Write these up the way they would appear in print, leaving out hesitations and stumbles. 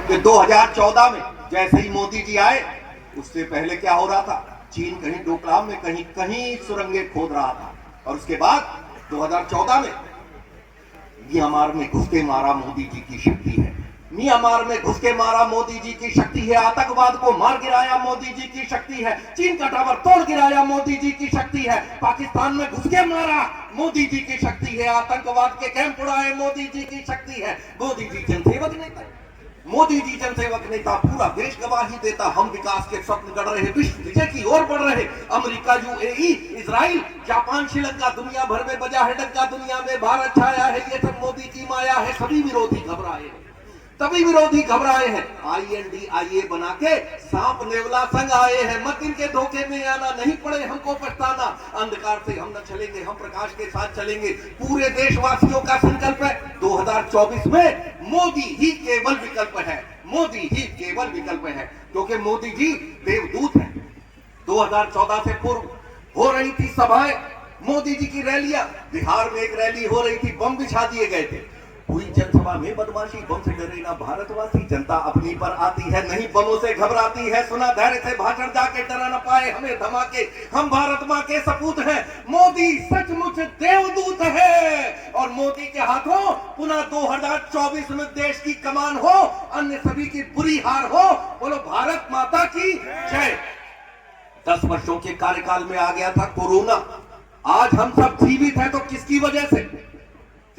कि 2014 में जैसे ही मोदी जी आए, उससे पहले क्या हो रहा था? चीन कहीं डोकलाम में कहीं कहीं सुरंगें खोद रहा था, और उसके बाद 2014 में म्यांमार में घुस के मारा मोदी जी की शक्ति है। म्यांमार में घुस के मारा मोदी जी की शक्ति है। आतंकवाद को मार गिराया मोदी जी की शक्ति है। चीन का टावर तोड़ गिराया मोदी जी की शक्ति है। पाकिस्तान में घुस के मारा मोदी जी की शक्ति है। आतंकवाद के कैंप उड़ाए मोदी जी की शक्ति है। मोदी जी जनसेवक नेता, मोदी जी जनसेवक नेता, पूरा देश गवाही देता। हम विकास के स्वप्न गढ़ रहे, विश्व विजय की ओर बढ़ रहे। America, UAE, Israel, Japan, Sri Lanka दुनिया भर में बजा है डंका। दुनिया में भारत छाया है, ये सब मोदी की माया है। सभी विरोधी घबराए हैं, तभी विरोधी घबराए हैं। INDIA बना के सांप नेवला संग आए हैं। मत इनके धोखे में आना, नहीं पड़े हमको पछताना। अंधकार से हम न चलेंगे, हम प्रकाश के साथ चलेंगे। पूरे देशवासियों का संकल्प है 2024 में मोदी ही केवल विकल्प है। मोदी ही केवल विकल्प है, क्योंकि मोदी जी देवदूत हैं। 2014 से पूर्व हो रही थी सभाएं, मोदी जी की रैलियां। बिहार में एक रैली हो रही थी, बम बिछा दिए गए थे। हुई जनसभा में बदमाशी, बम से डरे ना भारतवासी। जनता अपनी पर आती है, नहीं बमों से घबराती है। सुना धैर्य से भाषण, जाके डरा न पाए हमें धमाके। हम भारत मां के सपूत हैं। मोदी सचमुच देवदूत है, और मोदी के हाथों पुनः 2024 में देश की कमान हो, अन्य सभी की बुरी हार हो। बोलो भारत माता की जय। 10 वर्षों के कार्यकाल में आ गया था कोरोना। आज हम सब जीवित हैं तो किसकी वजह से?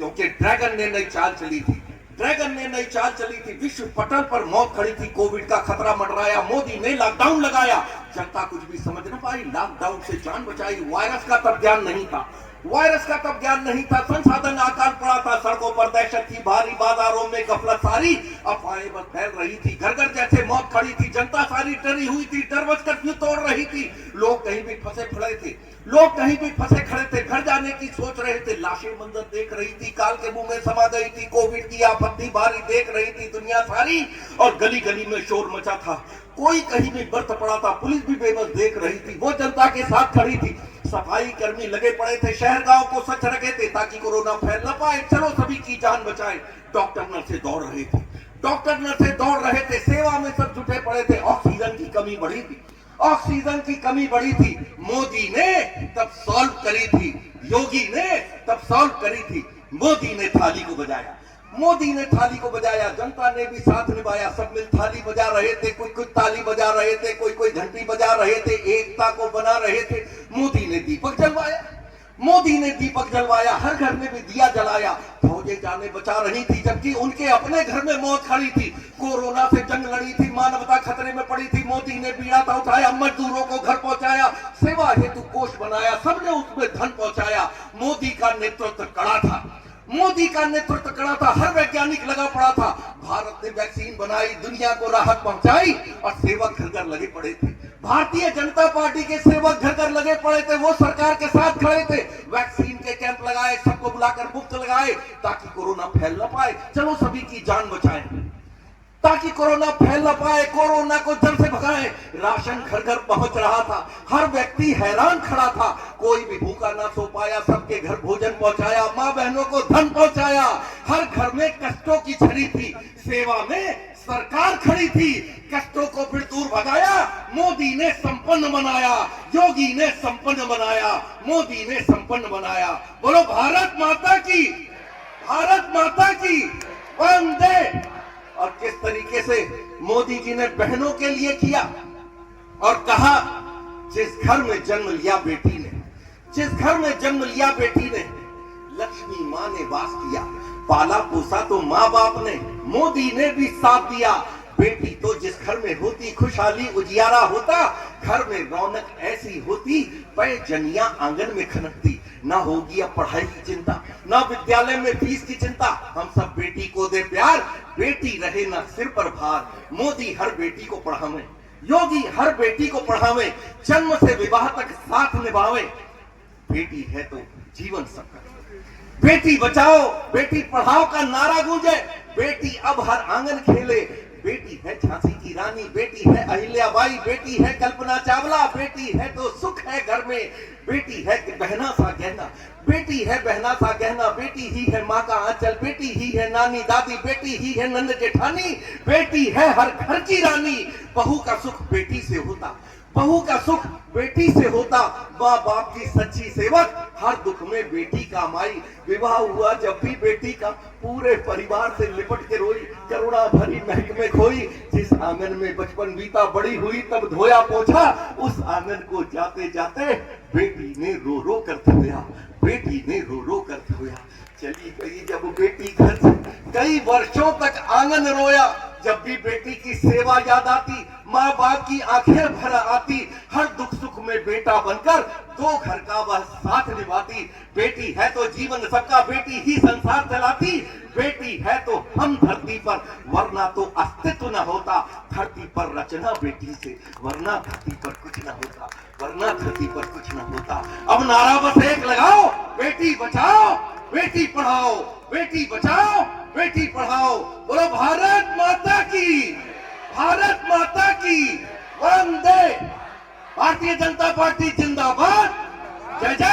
क्योंकि ड्रैगन ने नई चाल चली थी। ड्रैगन ने नई चाल चली थी। विश्व पटल पर मौत खड़ी थी। कोविड का खतरा मंडराया। मोदी ने लॉकडाउन लगाया। जनता कुछ भी समझ न पाई, लॉकडाउन से जान बचाई। वायरस का तब ज्ञान नहीं था, वायरस का तब ज्ञान नहीं था। संसाधन आकार पड़ा था, सड़कों पर दहशत थी भारी, बाजारों में गफलत सारी, अफवाहें बस फैल रही थी। घर घर जैसे मौत खड़ी थी। जनता सारी डरी हुई थी, डरवस कर्फ्यू तोड़ रही थी। लोग कहीं भी फंसे खड़े थे, लोग कहीं भी फंसे खड़े थे। घर जाने की सोच रहे थे। लाशें मंजर देख रही थी, काल के मुंह में समा गई थी। कोविड की आपत्ति भारी देख रही थी दुनिया सारी, और गली गली में शोर मचा था। कोई कहीं भी बर्थ पड़ा था, पुलिस भी बेबस देख रही थी। वो जनता के साथ खड़ी थी। सफाई कर्मी लगे पड़े थे, शहर गांव को स्वच्छ रखे थे ताकि कोरोना फैल न पाए। चलो सभी की जान बचाए। डॉक्टर नर्से दौड़ रहे थे, डॉक्टर नर्से दौड़ रहे थे। सेवा में सब जुटे पड़े थे। ऑक्सीजन की कमी बढ़ी थी, ऑक्सीजन की कमी बढ़ी थी। मोदी ने तब सॉल्व करी थी, योगी ने तब सॉल्व करी थी। मोदी ने थाली को बजाया, मोदी ने थाली को बजाया। जनता ने भी साथ निभाया। सब मिल थाली बजा रहे थे। कोई ताली बजा रहे थे, कोई घंटी बजा रहे थे। एकता को बना रहे थे। मोदी ने दीपक जलवाया, मोदी ने दीपक जलवाया। हर घर में भी दिया जलाया। फौजें जाने बचा रही थी, जबकि उनके अपने घर में मौत खड़ी थी। कोरोना से जंग लड़ी थी, मानवता खतरे में पड़ी थी। मोदी ने बीड़ा था उठाया, मजदूरों को घर पहुंचाया। सेवा हेतु कोष बनाया, सबने उसमें धन पहुंचाया। मोदी का नेतृत्व कड़ा था, मोदी का नेतृत्व कड़ा था। हर वैज्ञानिक लगा पड़ा था। भारत ने वैक्सीन बनाई, दुनिया को राहत पहुंचाई, और सेवक घर घर लगे पड़े थे। भारतीय जनता पार्टी के सेवक घर घर लगे पड़े थे। वो सरकार के साथ खड़े थे। वैक्सीन के कैंप लगाए, सबको बुलाकर मुफ्त लगाए ताकि कोरोना फैल न पाए। चलो सभी की जान बचाएं ताकि कोरोना फैल न पाए, कोरोना को जड़ से भगाएं। राशन घर घर पहुंच रहा था। हर व्यक्ति हैरान खड़ा था। कोई भी भूखा ना सो पाया। सबके घर भोजन पहुंचाया, मां बहनों को धन पहुंचाया। हर घर में कष्टों की छड़ी थी। सेवा में सरकार खड़ी थी। कष्टों को फिर दूर भगाया। मोदी ने संपन्न बनाया, योगी ने संपन्न बनाया, मोदी ने संपन्न बनाया। बोलो भारत माता की, भारत माता की वंदे। और किस तरीके से मोदी जी ने बहनों के लिए किया, और कहा जिस घर में जन्म लिया बेटी ने, जिस घर में जन्म लिया बेटी ने, लक्ष्मी मां ने वास किया। पाला पोसा तो माँ बाप ने, मोदी ने भी साथ दिया। बेटी तो जिस घर में होती, खुशहाली उजियारा होता। घर में रौनक ऐसी होती, पैजनियां आंगन में खनकती। ना होगी अब पढ़ाई की चिंता, ना विद्यालय में फीस की चिंता। हम सब बेटी को दे प्यार, बेटी रहे ना सिर पर भार। मोदी हर बेटी को पढ़ावे, योगी हर बेटी को पढ़ावे। जन्म से विवाह तक साथ निभावे। बेटी है तो जीवन सबका। बेटी बचाओ, बेटी पढ़ाओ का नारा गूंजे। बेटी अब हर आंगन खेले। बेटी है झांसी की रानी, बेटी है अहिल्याबाई, बेटी है कल्पना चावला। बेटी है तो सुख है घर में, बेटी है कि बहना सा गहना। बेटी बेटी है बहना सा गहना, बेटी ही है माँ का आंचल, बेटी ही है नानी दादी, बेटी ही है नंद जेठानी, बेटी है हर घर की रानी। बहू का सुख बेटी से होता, बहू का सुख बेटी से होता, माँ बाप की सच्ची सेवक, हर दुख में बेटी का माई। विवाह हुआ जब भी बेटी का, पूरे परिवार से लिपट के रोई, करुणा भरी महक में खोई। जिस आंगन में बचपन बीता बड़ी हुई तब धोया पोछा, उस आंगन को जाते जाते बेटी ने रो रो कर धोया, बेटी ने रो रो कर धोया। चली गई जब बेटी घर से, कई वर्षों तक आंगन रोया। जब भी बेटी की सेवा याद आती, माँ बाप की आंखें भर आती। हर दुख सुख में बेटा बनकर दो घर का वह साथ निभाती। बेटी है तो जीवन सबका, बेटी ही संसार चलाती। बेटी है तो हम धरती पर, वरना तो अस्तित्व न होता। धरती पर रचना बेटी से, वरना धरती पर कुछ न होता, वरना धरती पर कुछ न होता। अब नारा बस एक लगाओ, बेटी बचाओ बेटी पढ़ाओ, बेटी बचाओ बेटी पढ़ाओ। बोलो भारत माता की, भारत माता की वंदे। भारतीय जनता पार्टी जिंदाबाद। जय जय